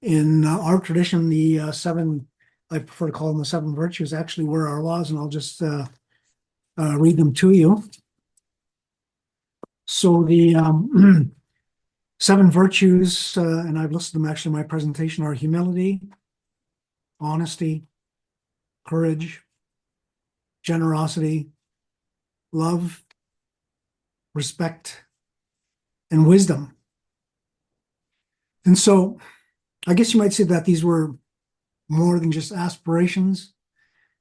In our tradition, the seven, I prefer to call them the seven virtues, actually were our laws, and I'll just read them to you. So the seven virtues, and I've listed them actually in my presentation, are humility, honesty, courage, generosity, love, respect, and wisdom. And so I guess you might say that these were more than just aspirations.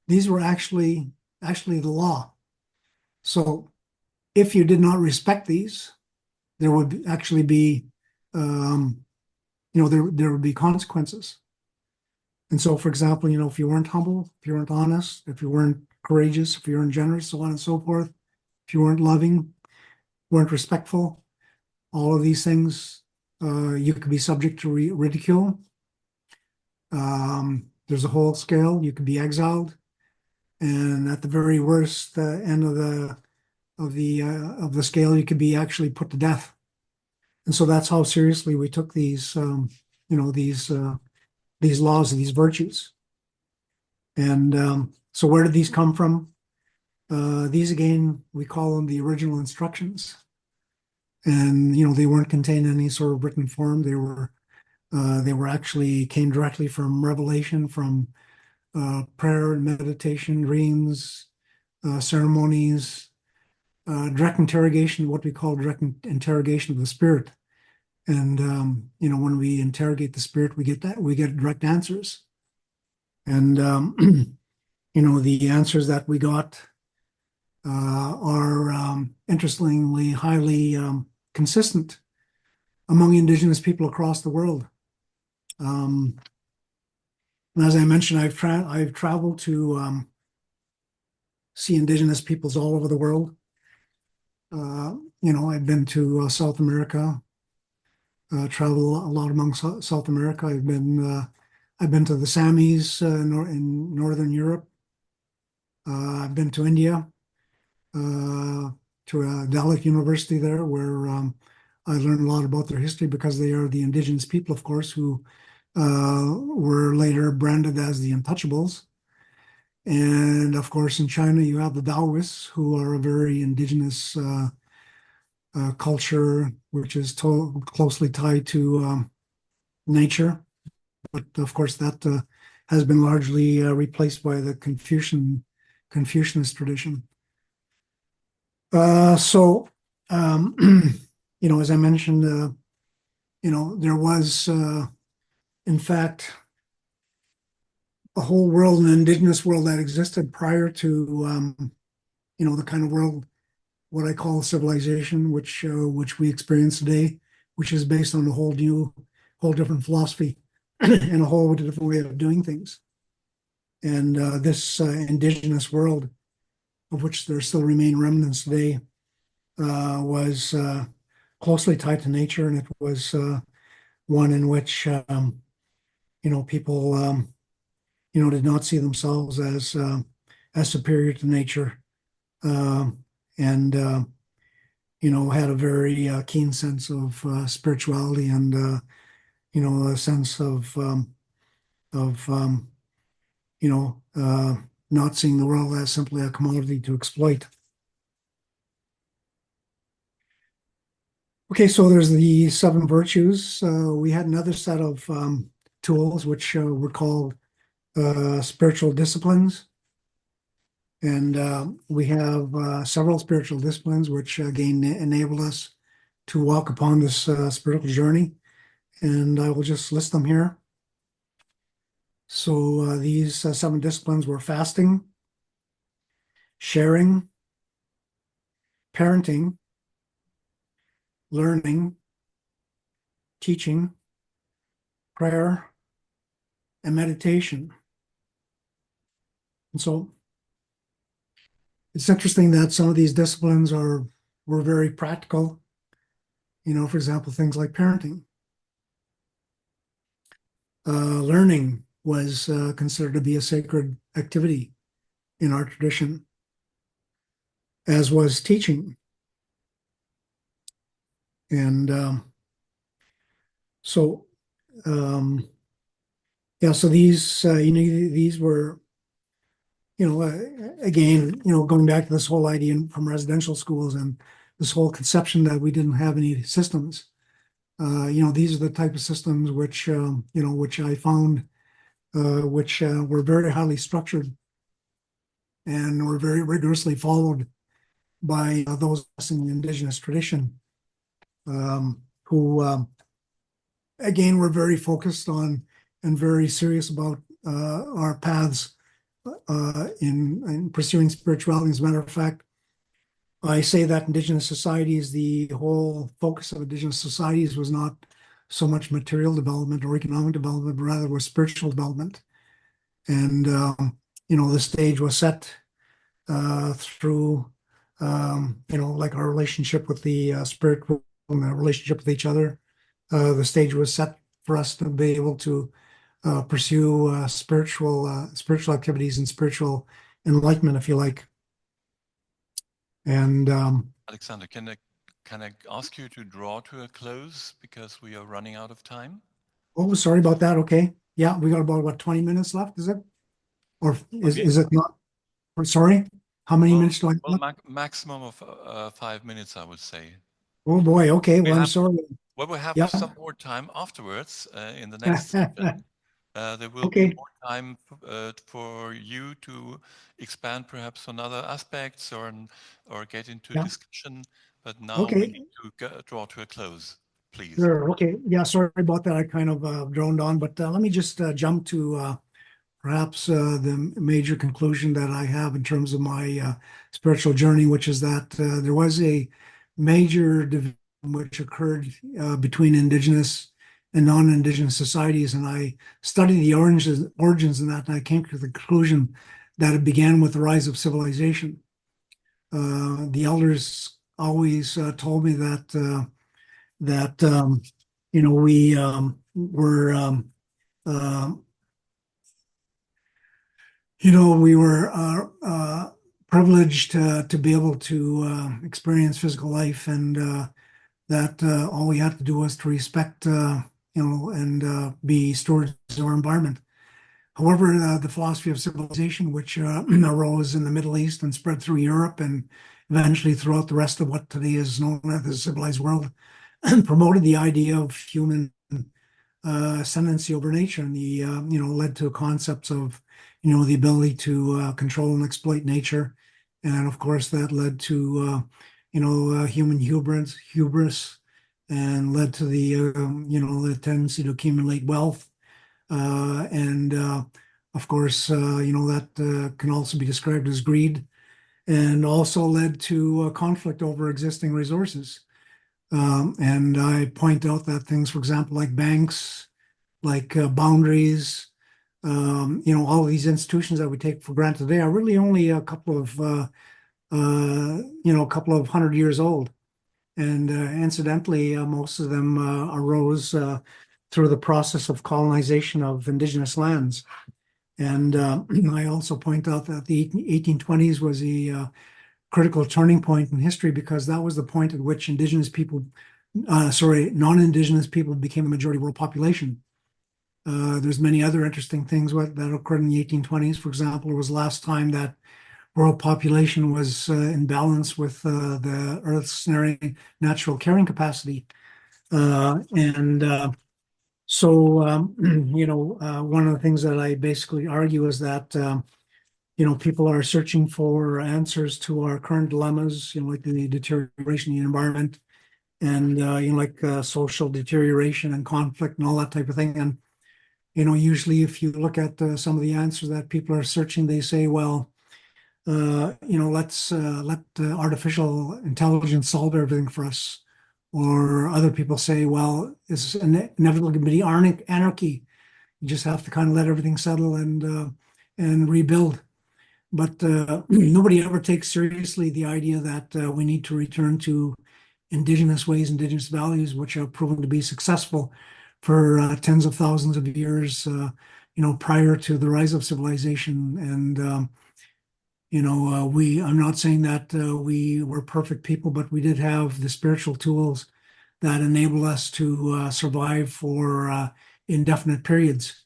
These were actually the law. So if you did not respect these, there would actually be, there would be consequences. And so, for example, if you weren't humble, if you weren't honest, if you weren't courageous, if you weren't generous, so on and so forth, if you weren't loving, weren't respectful, all of these things, you could be subject to ridicule. There's a whole scale. You could be exiled, and at the very worst end of the scale, you could be actually put to death. And so that's how seriously we took these, these laws, these virtues. And so where did these come from? These again, we call them the original instructions. And they weren't contained in any sort of written form. They were actually came directly from revelation, from prayer and meditation, dreams, ceremonies, direct interrogation, what we call direct interrogation of the spirit. And when we interrogate the spirit, we get direct answers. And the answers that we got are interestingly highly consistent among Indigenous people across the world. And as I mentioned, I've traveled to see Indigenous peoples all over the world. I've been to South America, travel a lot among South America. I've been to the Samis in Northern Europe. I've been to India, to Dalek University there, where I learned a lot about their history because they are the Indigenous people, of course, who were later branded as the Untouchables. And of course, in China, you have the Taoists, who are a very indigenous culture, which is closely tied to nature. But of course, that has been largely replaced by the Confucianist tradition. So, as I mentioned, there was, in fact, a whole world, an indigenous world that existed prior to, the kind of world, what I call civilization, which we experience today, which is based on a whole different philosophy and a whole different way of doing things. And this indigenous world, of which there still remain remnants today, was closely tied to nature, and it was one in which people did not see themselves as superior to nature, and had a very keen sense of spirituality and a sense of not seeing the world as simply a commodity to exploit. Okay, so there's the seven virtues. We had another set of tools which were called spiritual disciplines. And we have several spiritual disciplines which again enable us to walk upon this spiritual journey. And I will just list them here. So these seven disciplines were fasting, sharing, parenting, learning, teaching, prayer, and meditation. And so it's interesting that some of these disciplines were very practical. For example, things like parenting. Learning was considered to be a sacred activity in our tradition, as was teaching. And so these were, again, going back to this whole idea from residential schools and this whole conception that we didn't have any systems. These are the type of systems which I found, which were very highly structured and were very rigorously followed by those in the Indigenous tradition, who, again, were very focused on and very serious about our paths in pursuing spirituality. As a matter of fact, I say that Indigenous societies, the whole focus of Indigenous societies was not so much material development or economic development, but rather was spiritual development. And, the stage was set through, like our relationship with the spirit and the relationship with each other. The stage was set for us to be able to pursue spiritual activities and spiritual enlightenment, if you like. And Alexander, can I can I ask you to draw to a close because we are running out of time? Oh, sorry about that. Okay. Yeah, we got about, what, 20 minutes left, is it? Or Okay. is it not? Sorry, how many Well, minutes do I have left? maximum of 5 minutes, I would say. Oh, boy. Okay. We Well, I'm have sorry. well, we have Yeah. some more time afterwards in the next session. There will be Okay. more time for you to expand perhaps on other aspects or get into Yeah. discussion. But now we Okay. need to draw to a close, please. Sure. Okay. Yeah. Sorry about that. I kind of droned on, but let me just jump to perhaps the major conclusion that I have in terms of my spiritual journey, which is that there was a major division which occurred between indigenous and non-indigenous societies, and I studied the origins in that, and I came to the conclusion that it began with the rise of civilization. The elders always told me that we were uh, we were privileged to be able to experience physical life, and that all we had to do was to respect, and be stewards of our environment. However, the philosophy of civilization, which arose in the Middle East and spread through Europe and eventually throughout the rest of what today is known as the civilized world, promoted the idea of human ascendancy over nature, and the led to concepts of the ability to control and exploit nature, and of course that led to human hubris, and led to the tendency to accumulate wealth, and of course that can also be described as greed, and also led to conflict over existing resources. And I point out that things, for example, like banks, like boundaries, all of these institutions that we take for granted today are really only a couple of, a couple of 100 years old. And incidentally, most of them arose through the process of colonization of indigenous lands. And I also point out that the 1820s was a critical turning point in history, because that was the point at which non-indigenous people became the majority world population. There's many other interesting things that occurred in the 1820s. For example, it was the last time that world population was in balance with the Earth's natural carrying capacity. And so, one of the things that I basically argue is that people are searching for answers to our current dilemmas, like the deterioration of the environment, and social deterioration and conflict and all that type of thing. And usually if you look at some of the answers that people are searching, they say, well, let's let artificial intelligence solve everything for us. Or other people say, well, it's inevitably going to be anarchy. You just have to kind of let everything settle and rebuild. But nobody ever takes seriously the idea that we need to return to indigenous ways, indigenous values, which are proven to be successful for tens of thousands of years, prior to the rise of civilization. And I'm not saying that we were perfect people, but we did have the spiritual tools that enable us to survive for indefinite periods.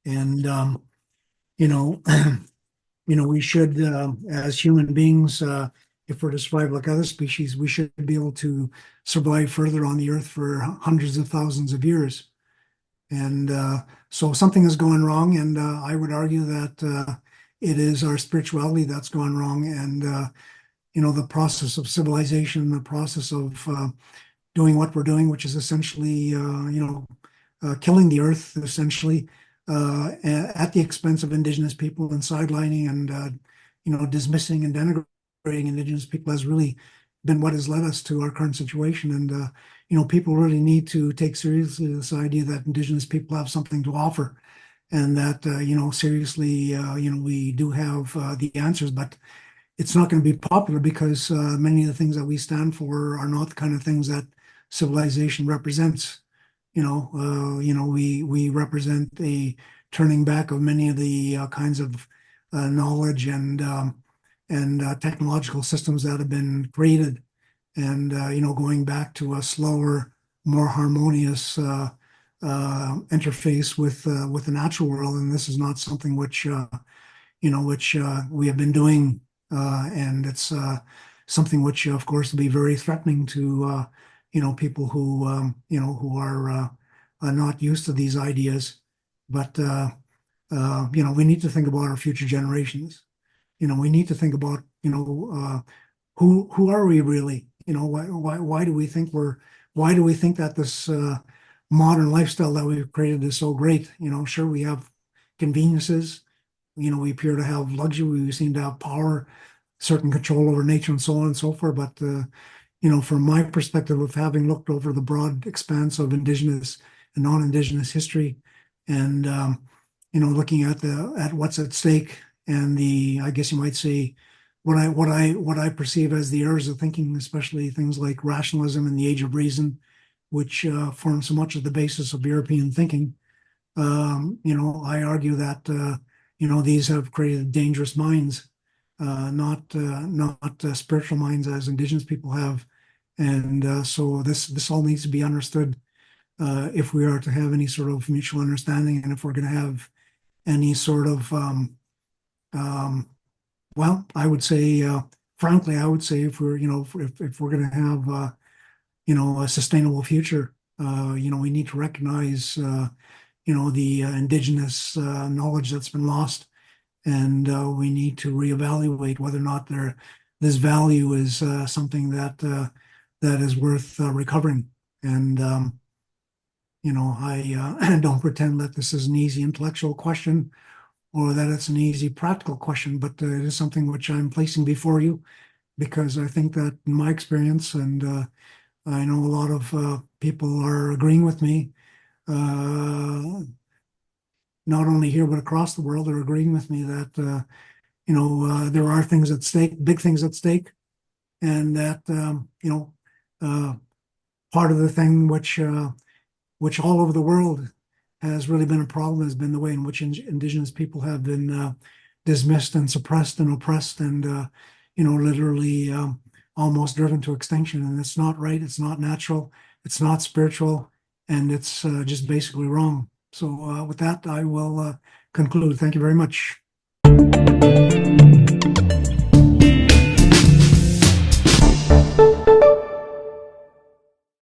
And you know, we should, as human beings, if we're to survive like other species, we should be able to survive further on the earth for hundreds of thousands of years. And so something has gone wrong, and I would argue that it is our spirituality that's gone wrong, and the process of civilization, the process of doing what we're doing, which is essentially, killing the earth, essentially, at the expense of indigenous people, and sidelining and dismissing and denigrating indigenous people, has really been what has led us to our current situation. And people really need to take seriously this idea that indigenous people have something to offer, and that seriously, we do have the answers, but it's not going to be popular, because many of the things that we stand for are not the kind of things that civilization represents. We represent a turning back of many of the kinds of knowledge and technological systems that have been created and going back to a slower, more harmonious interface with the natural world. And this is not something which we have been doing, and it's something which, of course, will be very threatening to people who are not used to these ideas. But we need to think about our future generations. We need to think about who are we really? Why do we think that this modern lifestyle that we've created is so great? Sure, we have conveniences. We appear to have luxury. We seem to have power, certain control over nature, and so on and so forth. But from my perspective of having looked over the broad expanse of Indigenous and non-Indigenous history, and looking at what's at stake, and I guess you might say, what I perceive as the errors of thinking, especially things like rationalism and the age of reason, which form so much of the basis of European thinking. I argue that these have created dangerous minds, not spiritual minds as Indigenous people have, and so this all needs to be understood if we are to have any sort of mutual understanding, and if we're going to have any sort of well, I would say, frankly, if we're if we're going to have a sustainable future, we need to recognize the Indigenous knowledge that's been lost, and we need to reevaluate whether or not this value is something that is worth recovering. And I don't pretend that this is an easy intellectual question or that it's an easy practical question, but it is something which I'm placing before you because I think that in my experience, and I know a lot of people are agreeing with me, not only here but across the world, are agreeing with me that there are things at stake, big things at stake, and that part of the thing which all over the world has really been a problem has been the way in which Indigenous people have been dismissed and suppressed and oppressed, and literally almost driven to extinction. And it's not right. It's not natural. It's not spiritual, and it's just basically wrong. So with that, I will conclude. Thank you very much.